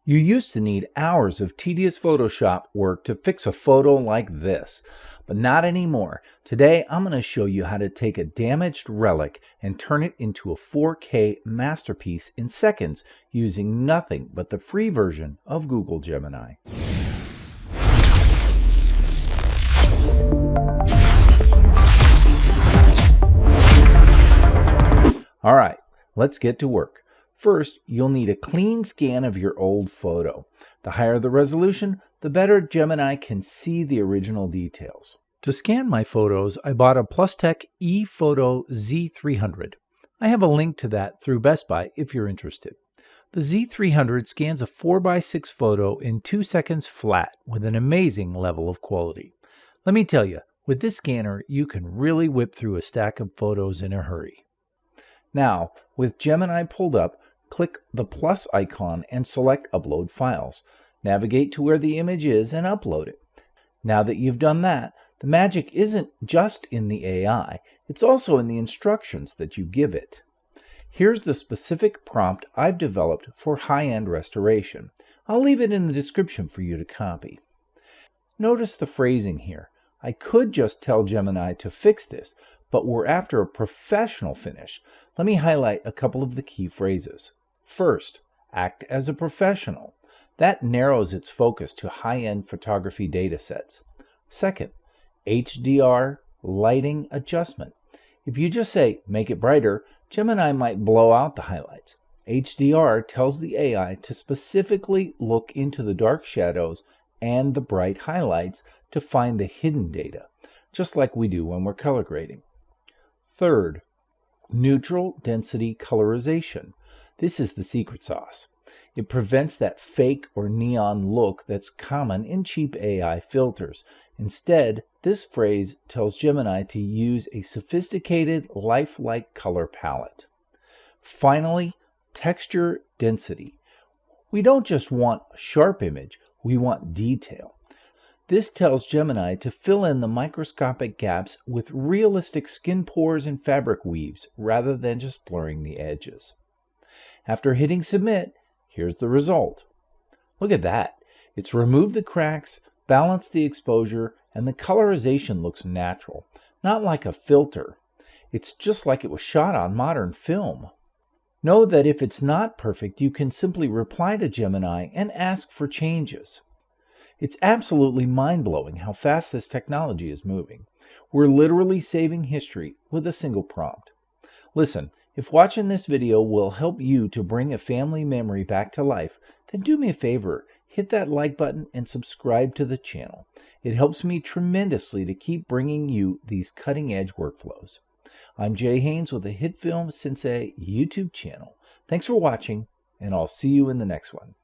You used to need hours of tedious Photoshop work to fix a photo like this, but not anymore. Today, I'm going to show you how to take a damaged relic and turn it into a 4K masterpiece in seconds using nothing but the free version of Google Gemini. All right, let's get to work. First, you'll need a clean scan of your old photo. The higher the resolution, the better Gemini can see the original details. To scan my photos, I bought a PlusTech ePhoto Z300. I have a link to that through Best Buy if you're interested. The Z300 scans a 4x6 photo in 2 seconds flat with an amazing level of quality. Let me tell you, with this scanner, you can really whip through a stack of photos in a hurry. Now, with Gemini pulled up, click the plus icon and select Upload Files. Navigate to where the image is and upload it. Now that you've done that, the magic isn't just in the AI, it's also in the instructions that you give it. Here's the specific prompt I've developed for high-end restoration. I'll leave it in the description for you to copy. Notice the phrasing here. I could just tell Gemini to fix this, but we're after a professional finish. Let me highlight a couple of the key phrases. First, act as a professional. That narrows its focus to high-end photography datasets. Second, HDR lighting adjustment. If you just say, make it brighter, Gemini might blow out the highlights. HDR tells the AI to specifically look into the dark shadows and the bright highlights to find the hidden data, just like we do when we're color grading. Third, neutral density colorization. This is the secret sauce. It prevents that fake or neon look that's common in cheap AI filters. Instead, this phrase tells Gemini to use a sophisticated, lifelike color palette. Finally, texture density. We don't just want a sharp image, we want detail. This tells Gemini to fill in the microscopic gaps with realistic skin pores and fabric weaves rather than just blurring the edges. After hitting submit, here's the result. Look at that. It's removed the cracks, balanced the exposure, and the colorization looks natural, not like a filter. It's just like it was shot on modern film. Know that if it's not perfect, you can simply reply to Gemini and ask for changes. It's absolutely mind-blowing how fast this technology is moving. We're literally saving history with a single prompt. Listen, if watching this video will help you to bring a family memory back to life, then do me a favor, hit that like button and subscribe to the channel. It helps me tremendously to keep bringing you these cutting-edge workflows. I'm Jay Haynes with the Hit Film Sensei YouTube channel. Thanks for watching, and I'll see you in the next one.